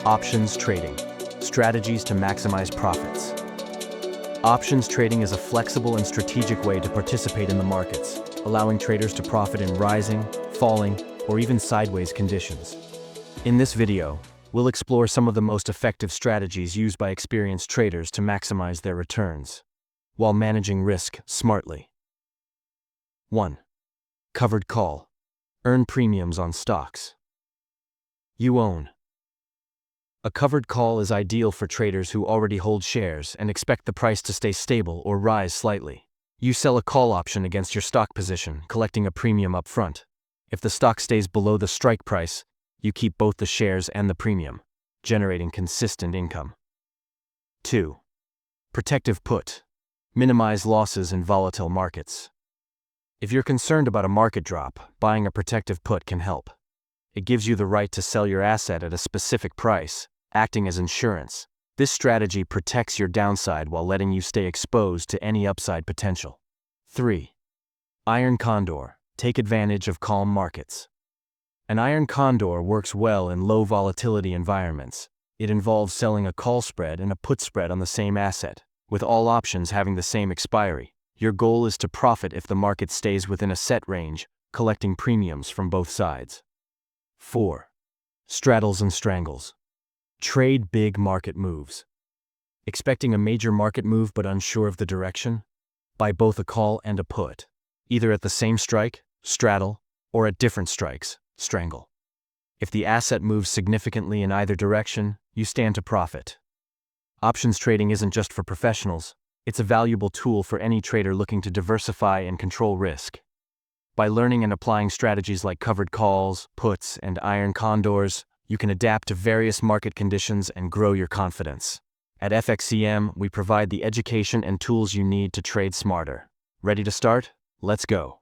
Options trading, strategies to maximize profits. Options trading is a flexible and strategic way to participate in the markets, allowing traders to profit in rising, falling, or even sideways conditions. In this video, we'll explore some of the most effective strategies used by experienced traders to maximize their returns, while managing risk smartly. 1. Covered call. Earn premiums on stocks you own. A covered call is ideal for traders who already hold shares and expect the price to stay stable or rise slightly. You sell a call option against your stock position, collecting a premium up front. If the stock stays below the strike price, you keep both the shares and the premium, generating consistent income. 2. Protective put. Minimize losses in volatile markets. If you're concerned about a market drop, buying a protective put can help. It gives you the right to sell your asset at a specific price, acting as insurance. This strategy protects your downside while letting you stay exposed to any upside potential. 3. Iron condor. Take advantage of calm markets. An iron condor works well in low volatility environments. It involves selling a call spread and a put spread on the same asset, with all options having the same expiry. Your goal is to profit if the market stays within a set range, collecting premiums from both sides. 4. Straddles and strangles. Trade big market moves. Expecting a major market move but unsure of the direction? Buy both a call and a put, either at the same strike, straddle, or at different strikes, strangle. If the asset moves significantly in either direction, you stand to profit. Options trading isn't just for professionals, it's a valuable tool for any trader looking to diversify and control risk. By learning and applying strategies like covered calls, puts, and iron condors, you can adapt to various market conditions and grow your confidence. At FXCM, we provide the education and tools you need to trade smarter. Ready to start? Let's go.